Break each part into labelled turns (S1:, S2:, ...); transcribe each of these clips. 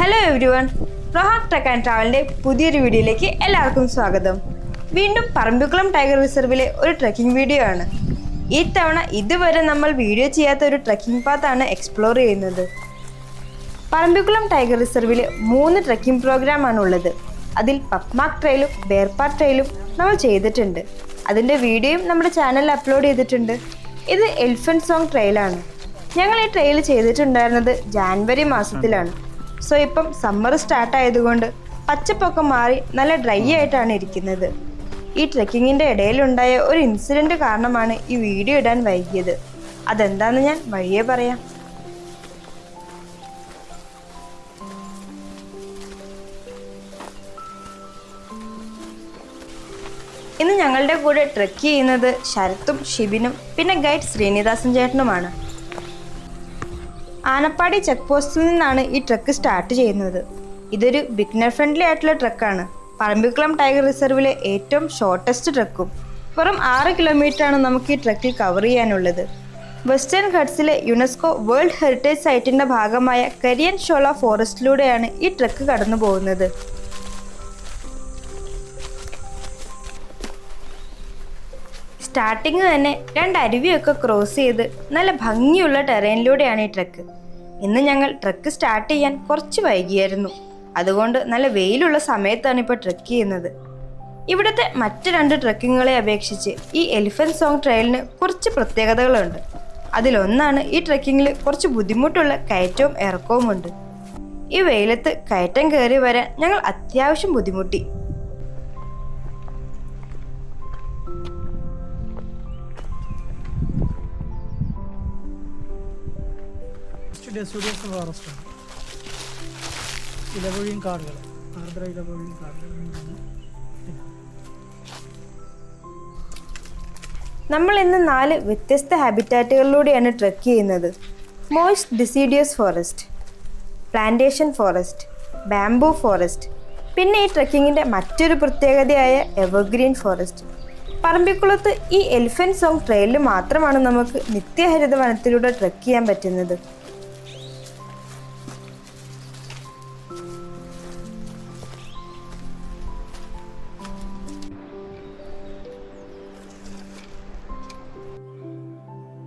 S1: Hello everyone, റോഹാക് truck and ട്രാവലിൻ്റെ പുതിയൊരു വീഡിയോയിലേക്ക് എല്ലാവർക്കും സ്വാഗതം. വീണ്ടും പറമ്പിക്കുളം ടൈഗർ റിസർവിലെ ഒരു ട്രക്കിംഗ് വീഡിയോ ആണ്. ഈ തവണ ഇതുവരെ നമ്മൾ വീഡിയോ ചെയ്യാത്ത ഒരു ട്രക്കിംഗ് പാത്താണ് എക്സ്പ്ലോർ ചെയ്യുന്നത്. പറമ്പിക്കുളം ടൈഗർ റിസർവിൽ 3 ട്രക്കിംഗ് പ്രോഗ്രാമാണ് ഉള്ളത്. അതിൽ പക്മാർക്ക് ട്രെയിലും ബേർപാട്ട് ട്രെയിലും നമ്മൾ ചെയ്തിട്ടുണ്ട്. അതിൻ്റെ വീഡിയോയും നമ്മുടെ ചാനലിൽ അപ്ലോഡ് ചെയ്തിട്ടുണ്ട്. ഇത് എലിഫന്റ് സോങ് ട്രെയിലാണ്. ഞങ്ങൾ ഈ ട്രെയിൽ ചെയ്തിട്ടുണ്ടായിരുന്നത് ജാനുവരി മാസത്തിലാണ്. സോ ഇപ്പം സമ്മർ സ്റ്റാർട്ട് ആയതുകൊണ്ട് പച്ചപ്പൊക്കെ മാറി നല്ല ഡ്രൈ ആയിട്ടാണ് ഇരിക്കുന്നത്. ഈ ട്രെക്കിങ്ങിൻ്റെ ഇടയിലുണ്ടായ ഒരു ഇൻസിഡൻറ്റ് കാരണമാണ് ഈ വീഡിയോ ഇടാൻ വൈകിയത്. അതെന്താണെന്ന് ഞാൻ വഴിയേ പറയാം. ഇന്ന് ഞങ്ങളുടെ കൂടെ ട്രെക്ക് ചെയ്യുന്നത് ശരത്തും ഷിബിനും പിന്നെ ഗൈഡ് ശ്രീനിദാസൻ ചേട്ടനുമാണ്. ആനപ്പാടി ചെക്ക് പോസ്റ്റിൽ നിന്നാണ് ഈ ട്രക്ക് സ്റ്റാർട്ട് ചെയ്യുന്നത്. ഇതൊരു ബിഗ്നർ ഫ്രണ്ട്ലി ആയിട്ടുള്ള ട്രക്കാണ്. പറമ്പിക്കുളം ടൈഗർ റിസർവിലെ ഏറ്റവും ഷോർട്ടസ്റ്റ് ട്രക്കും. വെറും 6 കിലോമീറ്ററാണ് നമുക്ക് ഈ ട്രക്കിൽ കവർ ചെയ്യാനുള്ളത്. വെസ്റ്റേൺ ഘട്ട്സിലെ യുനെസ്കോ വേൾഡ് ഹെറിറ്റേജ് സൈറ്റിൻ്റെ ഭാഗമായ കരിയൻ ഷോല ഫോറസ്റ്റിലൂടെയാണ് ഈ ട്രക്ക് കടന്നു പോകുന്നത്. സ്റ്റാർട്ടിങ് തന്നെ 2 അരുവിയൊക്കെ ക്രോസ് ചെയ്ത് നല്ല ഭംഗിയുള്ള ടെറൈനിലൂടെയാണ് ഈ ട്രക്ക്. ഇന്ന് ഞങ്ങൾ ട്രക്ക് സ്റ്റാർട്ട് ചെയ്യാൻ കുറച്ച് വൈകിയായിരുന്നു. അതുകൊണ്ട് നല്ല വെയിലുള്ള സമയത്താണ് ഇപ്പോൾ ട്രക്ക് ചെയ്യുന്നത്. ഇവിടുത്തെ മറ്റ് 2 ട്രക്കിങ്ങുകളെ അപേക്ഷിച്ച് ഈ എലിഫന്റ് സോങ് ട്രെയിലിന് കുറച്ച് പ്രത്യേകതകളുണ്ട്. അതിലൊന്നാണ് ഈ ട്രക്കിങ്ങിൽ കുറച്ച് ബുദ്ധിമുട്ടുള്ള കയറ്റവും ഇറക്കവുമുണ്ട്. ഈ വെയിലത്ത് കയറ്റം കയറി വരാൻ ഞങ്ങൾ അത്യാവശ്യം ബുദ്ധിമുട്ടി.
S2: ഡെസോഡിയസ് ഫോറസ്റ്റാണ്. ഇലവൊഴിയും കാടുകൾ, ആർദ്ര ഇലവൊഴിയും കാടുകൾ.
S1: നമ്മൾ ഇന്ന് 4 വ്യത്യസ്ത ഹാബിറ്റാറ്റുകളിലൂടെയാണ് ട്രെക്ക് ചെയ്യുന്നത്. Moist deciduous forest, plantation forest, bamboo forest, പിന്നെ ഈ ട്രെക്കിങ്ങിൻ്റെ മറ്റൊരു പ്രത്യേകതയായ എവർഗ്രീൻ ഫോറസ്റ്റ്. പറമ്പിക്കുളത്ത് ഈ എലിഫന്റ് സോങ് ട്രെയിലിൽ മാത്രമാണ് നമുക്ക് നിത്യഹരിത വനത്തിലൂടെ ട്രെക്ക് ചെയ്യാൻ പറ്റുന്നത്.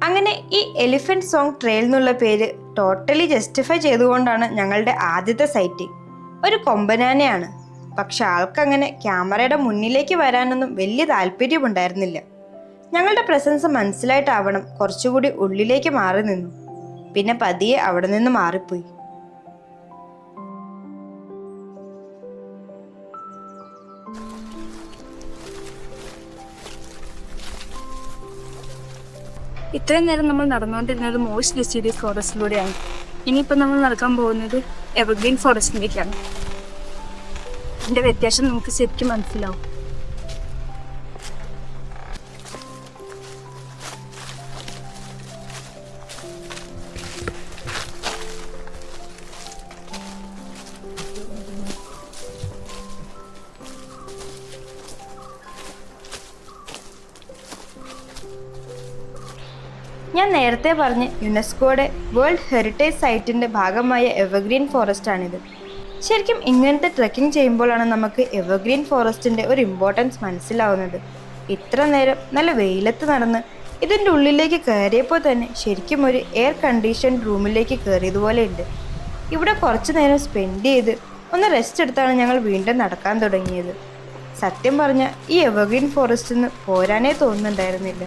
S1: അങ്ങനെ ഈ എലിഫന്റ് സോങ് ട്രെയിൽ എന്നുള്ള പേര് ടോട്ടലി ജസ്റ്റിഫൈ ചെയ്തുകൊണ്ടാണ് ഞങ്ങളുടെ ആദ്യത്തെ സൈറ്റിംഗ്. ഒരു കൊമ്പനാനയാണ്. പക്ഷെ ആൾക്കങ്ങനെ ക്യാമറയുടെ മുന്നിലേക്ക് വരാനൊന്നും വലിയ താല്പര്യമുണ്ടായിരുന്നില്ല. ഞങ്ങളുടെ പ്രസൻസ് മനസ്സിലായിട്ടാവണം കുറച്ചുകൂടി ഉള്ളിലേക്ക് മാറി നിന്നു. പിന്നെ പതിയെ അവിടെ നിന്ന് മാറിപ്പോയി.
S3: ഇത്രയും നേരം നമ്മൾ നടന്നുകൊണ്ടിരുന്നത് മോസ്റ്റ് ഡിസിഡിയസ് ഫോറസ്റ്റിലൂടെയാണ്. ഇനിയിപ്പോൾ നമ്മൾ നടക്കാൻ പോകുന്നത് എവർഗ്രീൻ ഫോറസ്റ്റിലേക്കാണ്. ഇതിൻ്റെ വ്യത്യാസം നമുക്ക് ശരിക്കും മനസ്സിലാവും.
S1: ഞാൻ നേരത്തെ പറഞ്ഞ യുനെസ്കോയുടെ വേൾഡ് ഹെറിറ്റേജ് സൈറ്റിൻ്റെ ഭാഗമായ എവർഗ്രീൻ ഫോറസ്റ്റാണിത്. ശരിക്കും ഇങ്ങനത്തെ ട്രെക്കിംഗ് ചെയ്യുമ്പോഴാണ് നമുക്ക് എവർഗ്രീൻ ഫോറസ്റ്റിൻ്റെ ഒരു ഇമ്പോർട്ടൻസ് മനസ്സിലാവുന്നത്. ഇത്ര നേരം നല്ല വെയിലത്ത് നടന്ന് ഇതിൻ്റെ ഉള്ളിലേക്ക് കയറിയപ്പോൾ തന്നെ ശരിക്കും ഒരു എയർ കണ്ടീഷൻ റൂമിലേക്ക് കയറിയതുപോലെ ഉണ്ട്. ഇവിടെ കുറച്ച് നേരം സ്പെൻഡ് ചെയ്ത് ഒന്ന് റെസ്റ്റ് എടുത്താണ് ഞങ്ങൾ വീണ്ടും നടക്കാൻ തുടങ്ങിയത്. സത്യം പറഞ്ഞാൽ ഈ എവർഗ്രീൻ ഫോറസ്റ്റിൽ നിന്ന് പോരാനേ തോന്നുന്നുണ്ടായിരുന്നില്ല.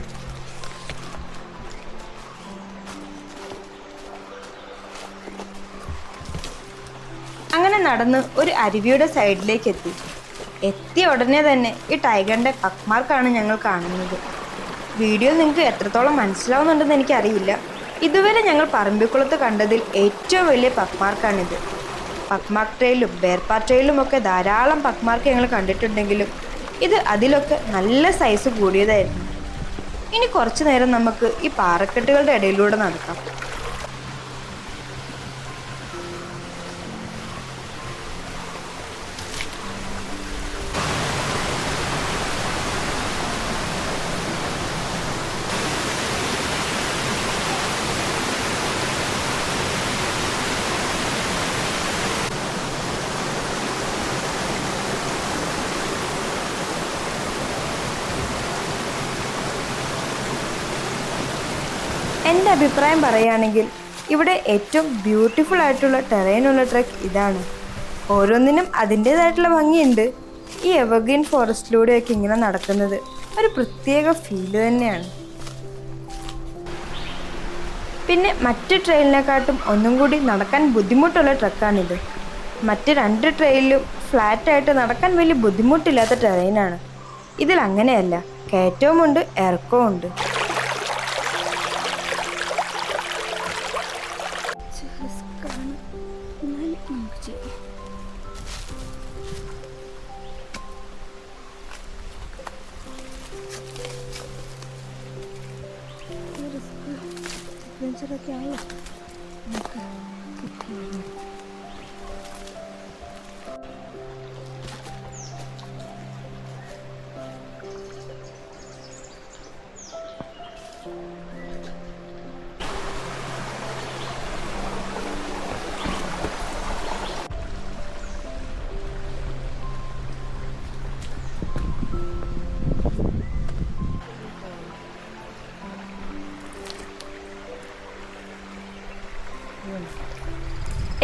S1: അങ്ങനെ നടന്ന് ഒരു അരുവിയുടെ സൈഡിലേക്ക് എത്തിയ ഉടനെ തന്നെ ഈ ടൈഗറിൻ്റെ പക്മാർക്കാണ് ഞങ്ങൾ കാണുന്നത്. വീഡിയോ നിങ്ങൾക്ക് എത്രത്തോളം മനസ്സിലാവുന്നുണ്ടെന്ന് എനിക്കറിയില്ല. ഇതുവരെ ഞങ്ങൾ പറമ്പിക്കുളത്ത് കണ്ടതിൽ ഏറ്റവും വലിയ പക്മാർക്കാണിത്. പക്മാർക്ക് ട്രെയിലും ബേർപാട്ട് ട്രെയിലും ഒക്കെ ധാരാളം പക്മാർക്ക് ഞങ്ങൾ കണ്ടിട്ടുണ്ടെങ്കിലും ഇത് അതിലൊക്കെ നല്ല സൈസ് കൂടിയതായിരുന്നു. ഇനി കുറച്ചു നേരം നമുക്ക് ഈ പാറക്കെട്ടുകളുടെ ഇടയിലൂടെ നടക്കാം. എൻ്റെ അഭിപ്രായം പറയുകയാണെങ്കിൽ ഇവിടെ ഏറ്റവും ബ്യൂട്ടിഫുൾ ആയിട്ടുള്ള ടെറൈനുള്ള ട്രക്ക് ഇതാണ്. ഓരോന്നിനും അതിൻ്റേതായിട്ടുള്ള ഭംഗിയുണ്ട്. ഈ എവർഗ്രീൻ ഫോറസ്റ്റിലൂടെയൊക്കെ ഇങ്ങനെ നടക്കുന്നത് ഒരു പ്രത്യേക ഫീല് തന്നെയാണ്. പിന്നെ മറ്റ് ട്രെയിലിനെക്കാട്ടും ഒന്നും കൂടി നടക്കാൻ ബുദ്ധിമുട്ടുള്ള ട്രക്കാണിത്. മറ്റ് 2 ട്രെയിലിലും ഫ്ലാറ്റായിട്ട് നടക്കാൻ വലിയ ബുദ്ധിമുട്ടില്ലാത്ത ടെറൈനാണ്. ഇതിൽ അങ്ങനെയല്ല, കയറ്റവുമുണ്ട് ഇറക്കവും ഉണ്ട്.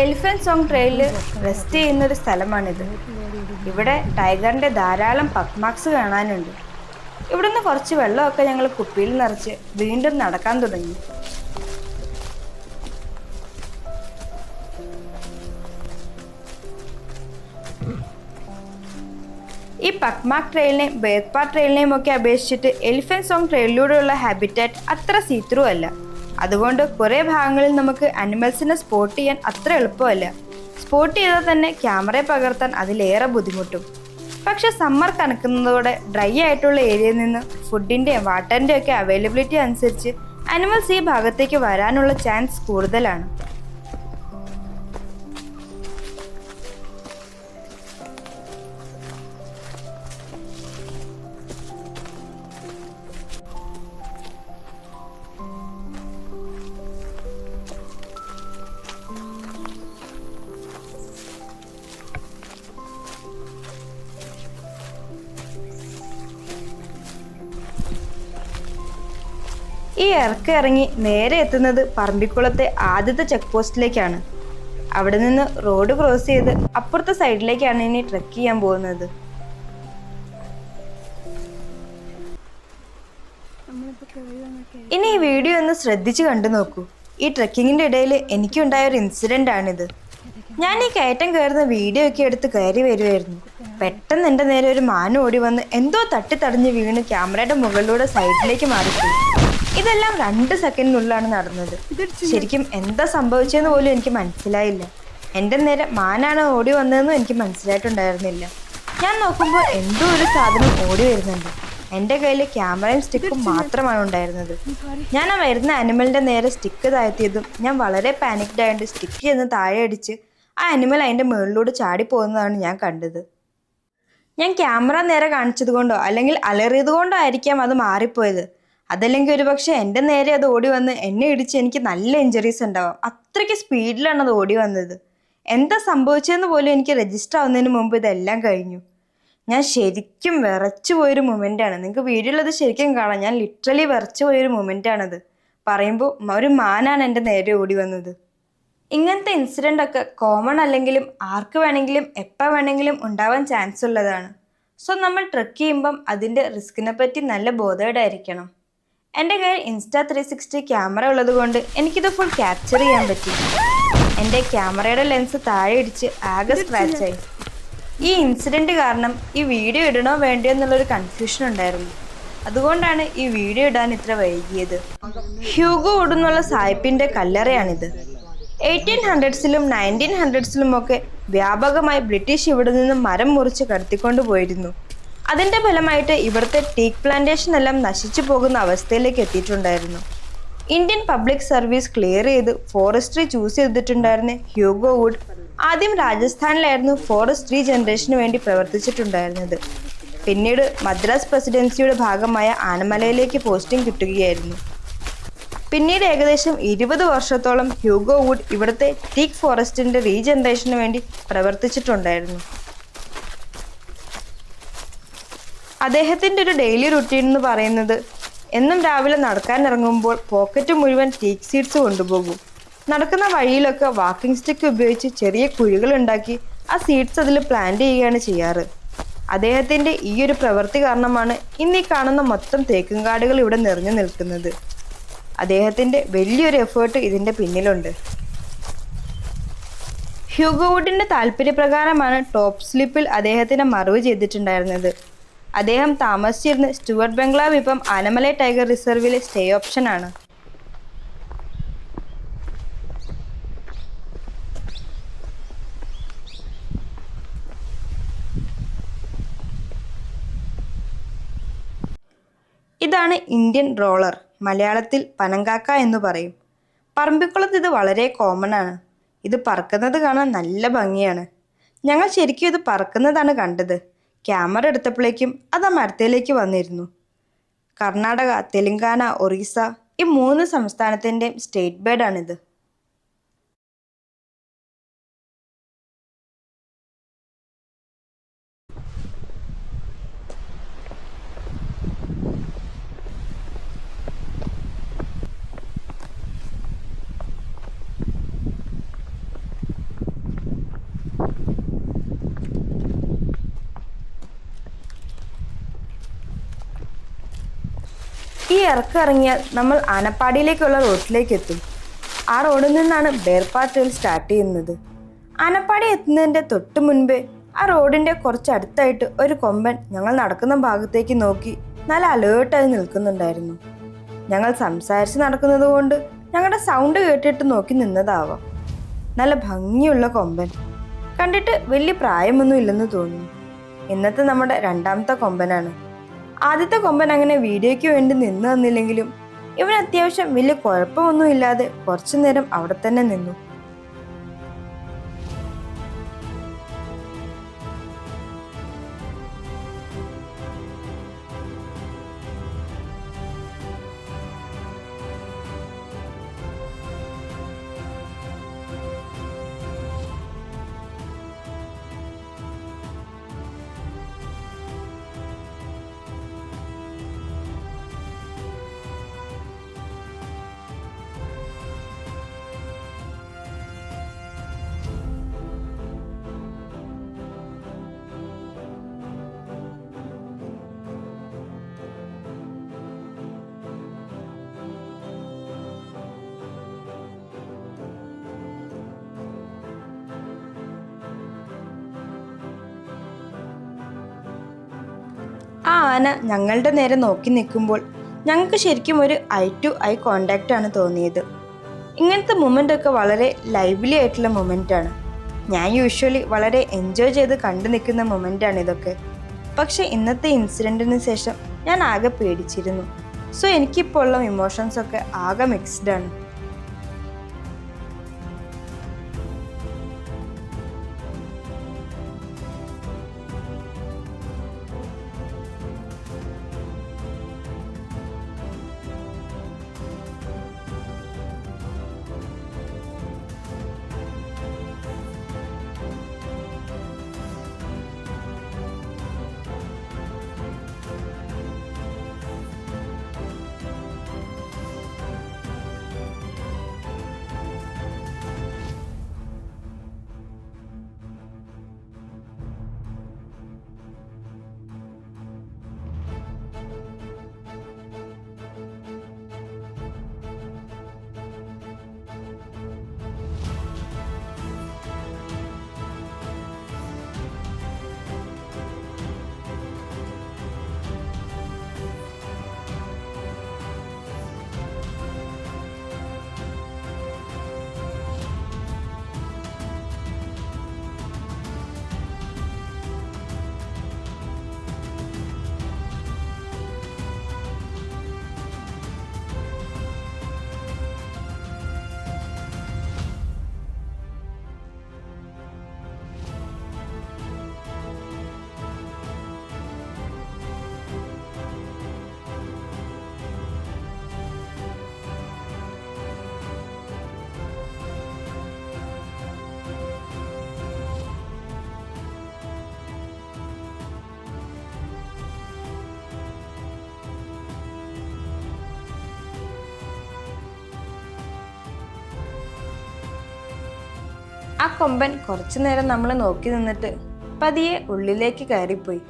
S1: എലിഫന്റ് സോങ് ട്രെയിലിൽ റെസ്റ്റ് ചെയ്യുന്ന ഒരു സ്ഥലമാണിത്. ഇവിടെ ടൈഗറിൻ്റെ ധാരാളം പക്മാർക്സ് കാണാനുണ്ട്. ഇവിടുന്ന് കുറച്ച് വെള്ളമൊക്കെ ഞങ്ങൾ കുപ്പിയിൽ നിറച്ച് വീണ്ടും നടക്കാൻ തുടങ്ങി. ഈ പക്മാർക്ക് ട്രെയിലിനെയും ബേത്പാ ട്രെയിലിനെയും ഒക്കെ അപേക്ഷിച്ചിട്ട് എലിഫന്റ് സോങ് ട്രെയിലിലൂടെയുള്ള ഹാബിറ്റാറ്റ് അത്ര സീത്രൂ അല്ല. അതുകൊണ്ട് കുറേ ഭാഗങ്ങളിൽ നമുക്ക് അനിമൽസിനെ സ്പോട്ട് ചെയ്യാൻ അത്ര എളുപ്പമല്ല. സ്പോട്ട് ചെയ്താൽ തന്നെ ക്യാമറയെ പകർത്താൻ അതിലേറെ ബുദ്ധിമുട്ടും. പക്ഷെ സമ്മർ കണക്കുന്നതോടെ ഡ്രൈ ആയിട്ടുള്ള ഏരിയയിൽ നിന്ന് ഫുഡിൻ്റെയും വാട്ടറിൻ്റെയും ഒക്കെ അവൈലബിലിറ്റി അനുസരിച്ച് അനിമൽസ് ഈ ഭാഗത്തേക്ക് വരാനുള്ള ചാൻസ് കൂടുതലാണ്. ഈ ഇറക്കം ഇറങ്ങി നേരെ എത്തുന്നത് പറമ്പിക്കുളത്തെ ആദ്യത്തെ ചെക്ക് പോസ്റ്റിലേക്കാണ്. അവിടെ നിന്ന് റോഡ് ക്രോസ് ചെയ്ത് അപ്പുറത്തെ സൈഡിലേക്കാണ് ഇനി ട്രെക്ക് ചെയ്യാൻ പോകുന്നത്. ഇനി ഈ വീഡിയോ ഒന്ന് ശ്രദ്ധിച്ച് കണ്ടു നോക്കൂ. ഈ ട്രെക്കിങ്ങിൻ്റെ ഇടയിൽ എനിക്കുണ്ടായ ഒരു ഇൻസിഡൻ്റ് ആണിത്. ഞാൻ ഈ കയറ്റം കയറുന്ന വീഡിയോ ഒക്കെ എടുത്ത് കയറി വരുമായിരുന്നു. പെട്ടെന്ന് എൻ്റെ നേരെ ഒരു മാൻ ഓടി വന്ന് എന്തോ തട്ടിത്തടഞ്ഞ് വീണ് ക്യാമറയുടെ മുകളിലൂടെ സൈഡിലേക്ക് മാറിപ്പോയി. ഇതെല്ലാം 2 സെക്കൻഡിനുള്ളിലാണ് നടന്നത്. ശരിക്കും എന്താ സംഭവിച്ചതെന്ന് പോലും എനിക്ക് മനസ്സിലായില്ല. എൻ്റെ നേരെ മാനാണ് ഓടി വന്നതെന്നും എനിക്ക് മനസ്സിലായിട്ടുണ്ടായിരുന്നില്ല. ഞാൻ നോക്കുമ്പോൾ എന്തോ ഒരു സാധനം ഓടി വരുന്നുണ്ട്. എൻ്റെ കയ്യിൽ ക്യാമറയും സ്റ്റിക്കും മാത്രമാണ് ഉണ്ടായിരുന്നത്. ഞാൻ ആ വരുന്ന അനിമലിൻ്റെ നേരെ സ്റ്റിക്ക് താഴ്ത്തിയതും ഞാൻ വളരെ പാനിക്ഡ് ആയിട്ട് സ്റ്റിക്ക് ചെന്ന് താഴെ അടിച്ച് ആ അനിമൽ അതിൻ്റെ മുകളിലൂടെ ചാടിപ്പോകുന്നതാണ് ഞാൻ കണ്ടത്. ഞാൻ ക്യാമറ നേരെ കാണിച്ചത് കൊണ്ടോ അല്ലെങ്കിൽ അലറിയത് കൊണ്ടോ ആയിരിക്കാം അത് മാറിപ്പോയത്. അതല്ലെങ്കിൽ ഒരു പക്ഷേ എൻ്റെ നേരെ അത് ഓടി വന്ന് എന്നെ ഇടിച്ച് എനിക്ക് നല്ല ഇഞ്ചറീസ് ഉണ്ടാവാം. അത്രയ്ക്ക് സ്പീഡിലാണ് അത് ഓടി വന്നത്. എന്താ സംഭവിച്ചതെന്ന് പോലും എനിക്ക് രജിസ്റ്റർ ആവുന്നതിന് മുമ്പ് ഇതെല്ലാം കഴിഞ്ഞു. ഞാൻ ശരിക്കും വിറച്ചു പോയൊരു മൊമെൻ്റാണ്. നിങ്ങൾക്ക് വീഡിയോയിൽ അത് ശരിക്കും കാണാം. ഞാൻ ലിറ്ററലി വിറച്ചു പോയൊരു മൊമെൻ്റാണത്. പറയുമ്പോൾ ഒരു മാനാണ് എൻ്റെ നേരെ ഓടി വന്നത്. ഇങ്ങനത്തെ ഇൻസിഡൻ്റ് ഒക്കെ കോമൺ അല്ലെങ്കിലും ആർക്ക് വേണമെങ്കിലും എപ്പോൾ വേണമെങ്കിലും ഉണ്ടാവാൻ ചാൻസ് ഉള്ളതാണ്. സോ നമ്മൾ ട്രെക്ക് ചെയ്യുമ്പം അതിൻ്റെ റിസ്കിനെ പറ്റി നല്ല ബോധേഡായിരിക്കണം. എൻ്റെ കയ്യിൽ Insta360 ക്യാമറ ഉള്ളത് കൊണ്ട് എനിക്കിത് ഫുൾ ക്യാപ്ചർ ചെയ്യാൻ പറ്റി. എൻ്റെ ക്യാമറയുടെ ലെൻസ് താഴെ ഇടിച്ച് ആകെ സ്ക്രാച്ചായി. ഈ ഇൻസിഡൻറ്റ് കാരണം ഈ വീഡിയോ ഇടണോ വേണ്ടയോ എന്നുള്ളൊരു കൺഫ്യൂഷൻ ഉണ്ടായിരുന്നു. അതുകൊണ്ടാണ് ഈ വീഡിയോ ഇടാൻ ഇത്ര വൈകിയത്. ഹ്യൂഗോ വുഡ് എന്നുള്ള സായിപ്പിൻ്റെ കല്ലറയാണിത്. 1800s-ലും 1900s-ലും ഒക്കെ വ്യാപകമായി ബ്രിട്ടീഷ് ഇവിടെ നിന്ന് മരം മുറിച്ച് കടത്തിക്കൊണ്ട് പോയിരുന്നു. അതിൻ്റെ ഫലമായിട്ട് ഇവിടുത്തെ ടീക്ക് പ്ലാന്റേഷൻ എല്ലാം നശിച്ചു പോകുന്ന അവസ്ഥയിലേക്ക് എത്തിയിട്ടുണ്ടായിരുന്നു. ഇന്ത്യൻ പബ്ലിക് സർവീസ് ക്ലിയർ ചെയ്ത് ഫോറസ്ട്രി ചൂസ് ചെയ്തിട്ടുണ്ടായിരുന്ന ഹ്യൂഗോ വുഡ് ആദ്യം രാജസ്ഥാനിലായിരുന്നു ഫോറസ്റ്റ് റീജനറേഷന് വേണ്ടി പ്രവർത്തിച്ചിട്ടുണ്ടായിരുന്നത്. പിന്നീട് മദ്രാസ് പ്രസിഡൻസിയുടെ ഭാഗമായ ആനമലയിലേക്ക് പോസ്റ്റിംഗ് കിട്ടുകയായിരുന്നു. പിന്നീട് ഏകദേശം 20 വർഷത്തോളം ഹ്യൂഗോ വുഡ് ഇവിടുത്തെ ടീക്ക് ഫോറസ്റ്റിൻ്റെ റീജനറേഷന് വേണ്ടി പ്രവർത്തിച്ചിട്ടുണ്ടായിരുന്നു. അദ്ദേഹത്തിൻ്റെ ഒരു ഡെയിലി റുട്ടീൻ എന്ന് പറയുന്നത് എന്നും രാവിലെ നടക്കാൻ ഇറങ്ങുമ്പോൾ പോക്കറ്റ് മുഴുവൻ ടീക്ക് സീഡ്സ് കൊണ്ടുപോകും. നടക്കുന്ന വഴിയിലൊക്കെ വാക്കിംഗ് സ്റ്റിക്ക് ഉപയോഗിച്ച് ചെറിയ കുഴികൾ ഉണ്ടാക്കി ആ സീഡ്സ് അതിൽ പ്ലാന്റ് ചെയ്യുകയാണ് ചെയ്യാറ്. അദ്ദേഹത്തിൻ്റെ ഈ ഒരു പ്രവൃത്തി കാരണമാണ് ഇന്ന് ഈ കാണുന്ന മൊത്തം തേക്കും കാടുകൾ ഇവിടെ നിറഞ്ഞു നിൽക്കുന്നത്. അദ്ദേഹത്തിൻ്റെ വലിയൊരു എഫേർട്ട് ഇതിൻ്റെ പിന്നിലുണ്ട്. ഹ്യൂഗോ വുഡിൻ്റെ താല്പര്യപ്രകാരമാണ് ടോപ്പ് സ്ലിപ്പിൽ അദ്ദേഹത്തിനെ മറവ് ചെയ്തിട്ടുണ്ടായിരുന്നത്. അദ്ദേഹം താമസിച്ചിരുന്ന സ്റ്റുവർട്ട് ബംഗ്ലാവ് ഇപ്പം ആനമലൈ ടൈഗർ റിസർവിലെ സ്റ്റേ ഓപ്ഷനാണ്. ഇതാണ് ഇന്ത്യൻ റോളർ, മലയാളത്തിൽ പനങ്കാക്ക എന്ന് പറയും. പറമ്പിക്കുളത്ത് ഇത് വളരെ കോമൺ ആണ്. ഇത് പറക്കുന്നത് കാണാൻ നല്ല ഭംഗിയാണ്. ഞങ്ങൾ ശരിക്കും ഇത് പറക്കുന്നതാണ് കണ്ടത്. ക്യാമറ എടുത്തപ്പോഴേക്കും അത് ആ മരത്തിലേക്ക് വന്നിരുന്നു. കർണാടക, തെലങ്കാന, ഒറീസ ഈ 3 സംസ്ഥാനത്തിൻ്റെയും സ്റ്റേറ്റ് ബേർഡാണിത്. ഈ ഇറക്കിറങ്ങിയാൽ നമ്മൾ ആനപ്പാടിയിലേക്കുള്ള റോഡിലേക്ക് എത്തും. ആ റോഡിൽ നിന്നാണ് ബേർപാട്ട് ട്രെയിൽ സ്റ്റാർട്ട് ചെയ്യുന്നത്. ആനപ്പാടി എത്തുന്നതിൻ്റെ തൊട്ട് മുൻപേ ആ റോഡിൻ്റെ കുറച്ചടുത്തായിട്ട് ഒരു കൊമ്പൻ ഞങ്ങൾ നടക്കുന്ന ഭാഗത്തേക്ക് നോക്കി നല്ല അലേർട്ടായി നിൽക്കുന്നുണ്ടായിരുന്നു. ഞങ്ങൾ സംസാരിച്ച് നടക്കുന്നത് കൊണ്ട് ഞങ്ങളുടെ സൗണ്ട് കേട്ടിട്ട് നോക്കി നിന്നതാവാം. നല്ല ഭംഗിയുള്ള കൊമ്പൻ. കണ്ടിട്ട് വലിയ പ്രായമൊന്നും ഇല്ലെന്ന് തോന്നുന്നു. ഇന്നത്തെ നമ്മുടെ 2ാമത്തെ കൊമ്പനാണ്. ആദ്യത്തെ കൊമ്പൻ അങ്ങനെ വീഡിയോയ്ക്ക് വേണ്ടി നിന്ന് തന്നില്ലെങ്കിലും ഇവൻ അത്യാവശ്യം വലിയ കുഴപ്പമൊന്നും ഇല്ലാതെ കുറച്ചു നേരം അവിടെ തന്നെ നിന്നു. ആ ആന ഞങ്ങളുടെ നേരെ നോക്കി നിൽക്കുമ്പോൾ ഞങ്ങൾക്ക് ശരിക്കും ഒരു ഐ ടു ഐ കോണ്ടാക്റ്റ് ആണ് തോന്നിയത്. ഇങ്ങനത്തെ മൊമെൻ്റ് ഒക്കെ വളരെ ലൈവ്ലി ആയിട്ടുള്ള മൊമെൻ്റ് ആണ്. ഞാൻ യൂഷ്വലി വളരെ എൻജോയ് ചെയ്ത് കണ്ടു നിൽക്കുന്ന മൊമെൻ്റാണ് ഇതൊക്കെ. പക്ഷേ ഇന്നത്തെ ഇൻസിഡൻറ്റിന് ശേഷം ഞാൻ ആകെ പേടിച്ചിരുന്നു. സോ എനിക്കിപ്പോൾ ഉള്ള ഇമോഷൻസ് ഒക്കെ ആകെ മിക്സ്ഡ് ആണ്. ആ കൊമ്പൻ കുറച്ചു നേരം നമ്മൾ നോക്കി നിന്നിട്ട് പതിയെ ഉള്ളിലേക്ക് കയറിപ്പോയി.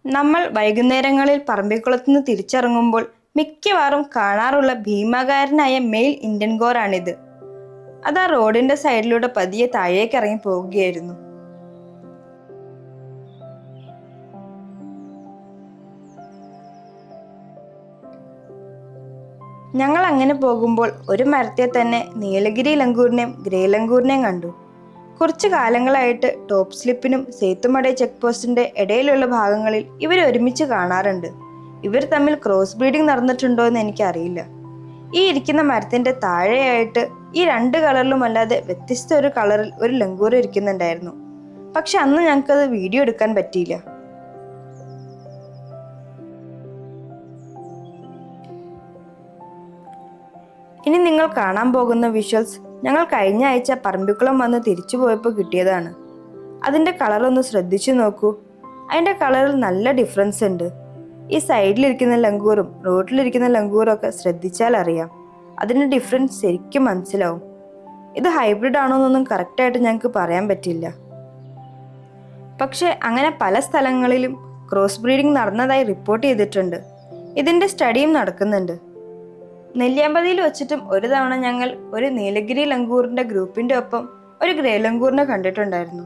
S1: നമ്മൾ വൈകുന്നേരങ്ങളിൽ പറമ്പിക്കുളത്തുനിന്ന് തിരിച്ചിറങ്ങുമ്പോൾ മിക്കവാറും കാണാറുള്ള ഭീമാകാരനായ മെയിൽ ഇന്ത്യൻ ഗോറാണിത്. അത് ആ റോഡിന്റെ സൈഡിലൂടെ പതിയെ താഴേക്ക് ഇറങ്ങി പോവുകയായിരുന്നു. ഞങ്ങൾ അങ്ങനെ പോകുമ്പോൾ ഒരു മരത്തെ തന്നെ നീലഗിരി ലങ്കൂറിനെയും ഗ്രേ ലങ്കൂറിനെയും കണ്ടു. കുറച്ചു കാലങ്ങളായിട്ട് ടോപ്പ് സ്ലിപ്പിനും സേത്തുമട ചെക്ക് പോസ്റ്റിന്റെ ഇടയിലുള്ള ഭാഗങ്ങളിൽ ഇവർ ഒരുമിച്ച് കാണാറുണ്ട്. ഇവർ തമ്മിൽ ക്രോസ് ബ്രീഡിംഗ് നടന്നിട്ടുണ്ടോ എന്ന് എനിക്കറിയില്ല. ഈ ഇരിക്കുന്ന മരത്തിന്റെ താഴെയായിട്ട് ഈ 2 കളറിലും അല്ലാതെ വ്യത്യസ്ത ഒരു കളറിൽ ഒരു ലങ്കൂർ ഇരിക്കുന്നുണ്ടായിരുന്നു. പക്ഷെ അന്ന് ഞങ്ങൾക്കത് വീഡിയോ എടുക്കാൻ പറ്റിയില്ല. ഇനി നിങ്ങൾ കാണാൻ പോകുന്ന വിഷ്വൽസ് ഞങ്ങൾ കഴിഞ്ഞ ആഴ്ച പറമ്പിക്കുളം വന്ന് തിരിച്ചു പോയപ്പോൾ കിട്ടിയതാണ്. അതിൻ്റെ കളറൊന്ന് ശ്രദ്ധിച്ചു നോക്കൂ. അതിൻ്റെ കളറിൽ നല്ല ഡിഫറൻസ് ഉണ്ട്. ഈ സൈഡിലിരിക്കുന്ന ലങ്കൂറും റോഡിലിരിക്കുന്ന ലങ്കൂറും ഒക്കെ ശ്രദ്ധിച്ചാൽ അറിയാം. അതിൻ്റെ ഡിഫറൻസ് ശരിക്കും മനസ്സിലാവും. ഇത് ഹൈബ്രിഡ് ആണോ എന്നൊന്നും കറക്റ്റായിട്ട് ഞങ്ങൾക്ക് പറയാൻ പറ്റില്ല. പക്ഷെ അങ്ങനെ പല സ്ഥലങ്ങളിലും ക്രോസ് ബ്രീഡിംഗ് നടന്നതായി റിപ്പോർട്ട് ചെയ്തിട്ടുണ്ട്. ഇതിൻ്റെ സ്റ്റഡിയും നടക്കുന്നുണ്ട്. നെല്ലിയാമ്പതിയിൽ വെച്ചിട്ടും ഒരു തവണ ഞങ്ങൾ ഒരു നീലഗിരി ലങ്കൂറിന്റെ ഗ്രൂപ്പിന്റെ ഒപ്പം ഒരു ഗ്രേ ലങ്കൂറിനെ കണ്ടിട്ടുണ്ടായിരുന്നു.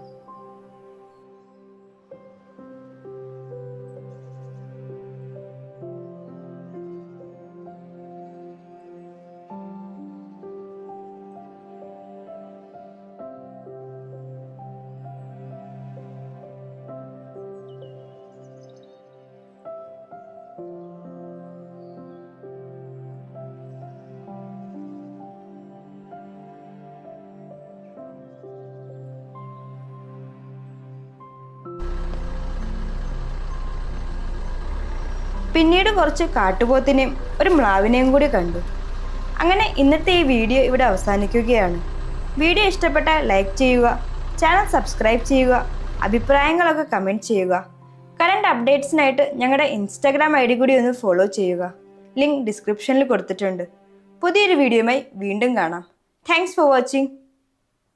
S1: പിന്നീട് കുറച്ച് കാട്ടുപോത്തിനെയും ഒരു മ്ലാവിനെയും കൂടി കണ്ടു. അങ്ങനെ ഇന്നത്തെ ഈ വീഡിയോ ഇവിടെ അവസാനിക്കുകയാണ്. വീഡിയോ ഇഷ്ടപ്പെട്ടാൽ ലൈക്ക് ചെയ്യുക, ചാനൽ സബ്സ്ക്രൈബ് ചെയ്യുക, അഭിപ്രായങ്ങളൊക്കെ കമൻറ്റ് ചെയ്യുക. കറണ്ട് അപ്ഡേറ്റ്സിനായിട്ട് ഞങ്ങളുടെ ഇൻസ്റ്റാഗ്രാം ID കൂടി ഒന്ന് ഫോളോ ചെയ്യുക. ലിങ്ക് ഡിസ്ക്രിപ്ഷനിൽ കൊടുത്തിട്ടുണ്ട്. പുതിയൊരു വീഡിയോയുമായി വീണ്ടും കാണാം. Thanks for watching.